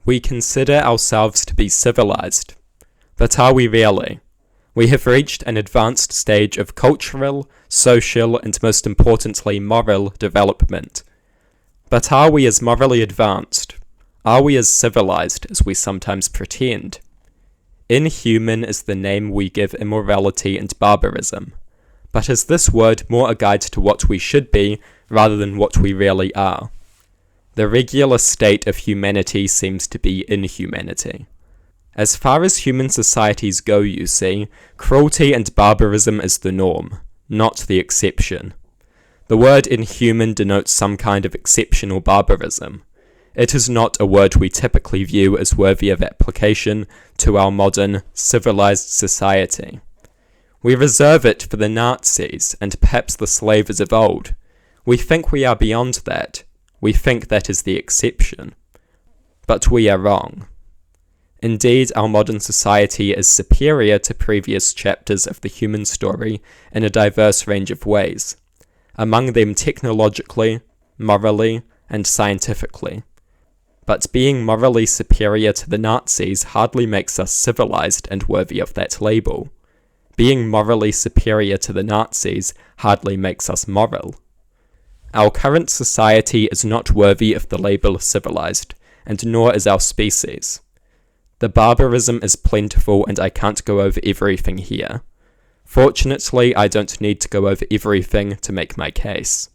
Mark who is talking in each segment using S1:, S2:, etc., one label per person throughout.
S1: We consider ourselves to be civilized, but are we really? We have reached an advanced stage of cultural, social, and most importantly moral development. But are we as morally advanced? Are we as civilized as we sometimes pretend? Inhuman is the name we give immorality and barbarism. But is this word more a guide to what we should be rather than what we really are? The regular state of humanity seems to be inhumanity. As far as human societies go, you see, cruelty and barbarism is the norm, not the exception. The word inhuman denotes some kind of exceptional barbarism. It is not a word we typically view as worthy of application to our modern, civilized society. We reserve it for the Nazis and perhaps the slavers of old. We think we are beyond that. We think that is the exception. But we are wrong. Indeed, our modern society is superior to previous chapters of the human story in a diverse range of ways, among them technologically, morally, and scientifically. But being morally superior to the Nazis hardly makes us civilized and worthy of that label. Being morally superior to the Nazis hardly makes us moral. Our current society is not worthy of the label civilized, and nor is our species. The barbarism is plentiful and I can't go over everything here. Fortunately, I don't need to go over everything to make my case.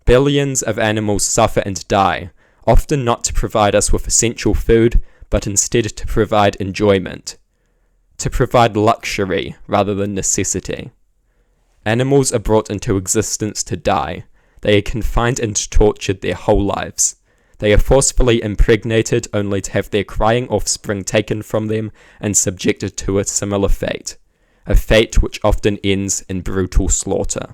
S1: Billions of animals suffer and die, often not to provide us with essential food, but instead to provide enjoyment. To provide luxury rather than necessity. Animals are brought into existence to die. They are confined and tortured their whole lives. They are forcefully impregnated only to have their crying offspring taken from them and subjected to a similar fate, a fate which often ends in brutal slaughter.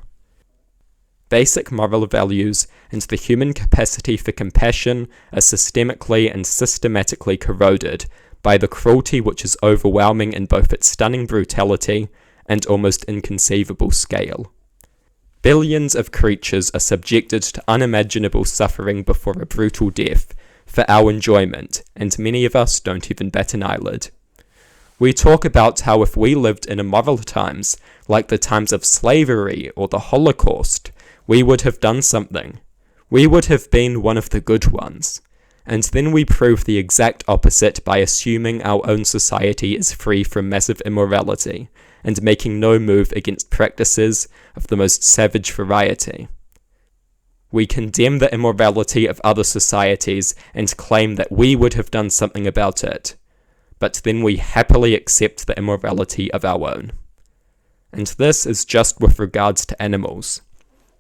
S1: Basic moral values and the human capacity for compassion are systemically and systematically corroded by the cruelty which is overwhelming in both its stunning brutality and almost inconceivable scale. Billions of creatures are subjected to unimaginable suffering before a brutal death for our enjoyment, and many of us don't even bat an eyelid. We talk about how if we lived in immoral times, like the times of slavery or the Holocaust, we would have done something. We would have been one of the good ones. And then we prove the exact opposite by assuming our own society is free from massive immorality, and making no move against practices of the most savage variety. We condemn the immorality of other societies and claim that we would have done something about it, but then we happily accept the immorality of our own. And this is just with regards to animals.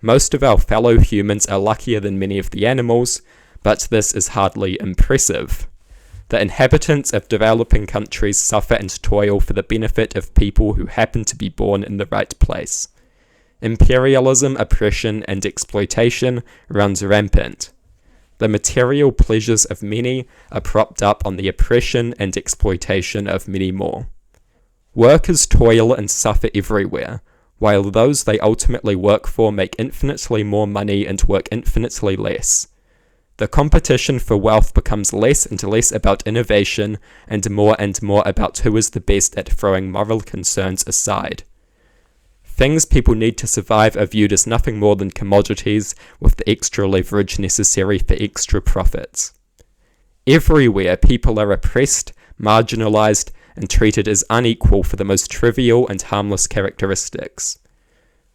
S1: Most of our fellow humans are luckier than many of the animals, but this is hardly impressive. The inhabitants of developing countries suffer and toil for the benefit of people who happen to be born in the right place. Imperialism, oppression, and exploitation runs rampant. The material pleasures of many are propped up on the oppression and exploitation of many more. Workers toil and suffer everywhere, while those they ultimately work for make infinitely more money and work infinitely less. The competition for wealth becomes less and less about innovation and more about who is the best at throwing moral concerns aside. Things people need to survive are viewed as nothing more than commodities with the extra leverage necessary for extra profits. Everywhere people are oppressed, marginalized, and treated as unequal for the most trivial and harmless characteristics.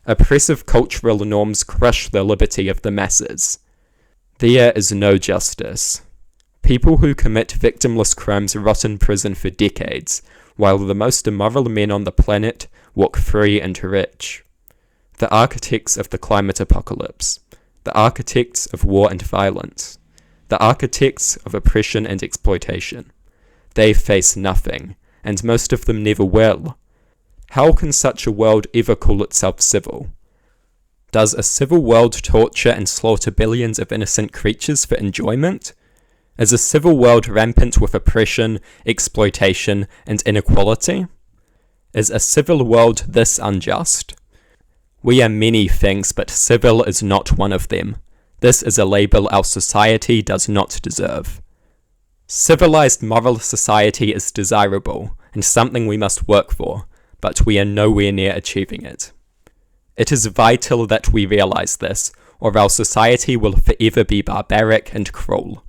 S1: Oppressive cultural norms crush the liberty of the masses. There is no justice. People who commit victimless crimes rot in prison for decades, while the most immoral men on the planet walk free and rich. The architects of the climate apocalypse, the architects of war and violence, the architects of oppression and exploitation. They face nothing, and most of them never will. How can such a world ever call itself civil? Does a civil world torture and slaughter billions of innocent creatures for enjoyment? Is a civil world rampant with oppression, exploitation, and inequality? Is a civil world this unjust? We are many things, but civil is not one of them. This is a label our society does not deserve. Civilized moral society is desirable and something we must work for, but we are nowhere near achieving it. It is vital that we realize this, or our society will forever be barbaric and cruel.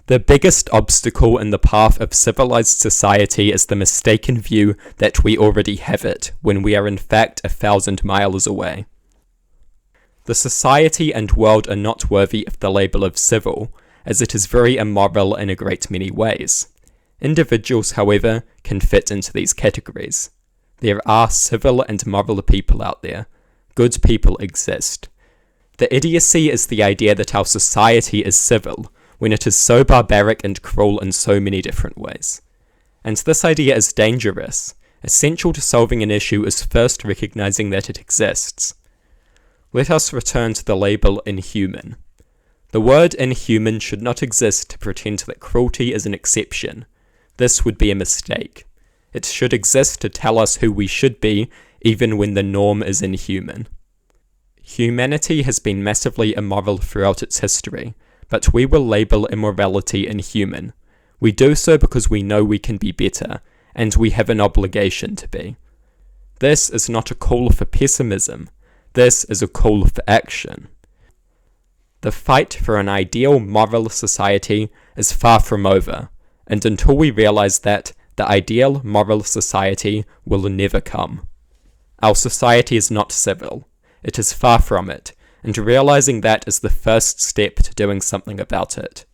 S1: The biggest obstacle in the path of civilized society is the mistaken view that we already have it, when we are in fact 1,000 miles away. The society and world are not worthy of the label of civil, as it is very immoral in a great many ways. Individuals, however, can fit into these categories. There are civil and moral people out there. Good people exist. The idiocy is the idea that our society is civil, when it is so barbaric and cruel in so many different ways. And this idea is dangerous. Essential to solving an issue is first recognizing that it exists. Let us return to the label inhuman. The word inhuman should not exist to pretend that cruelty is an exception. This would be a mistake. It should exist to tell us who we should be, even when the norm is inhuman. Humanity has been massively immoral throughout its history, but we will label immorality inhuman. We do so because we know we can be better, and we have an obligation to be. This is not a call for pessimism. This is a call for action. The fight for an ideal moral society is far from over, and until we realize that, the ideal moral society will never come. Our society is not civil. It is far from it, and realizing that is the first step to doing something about it.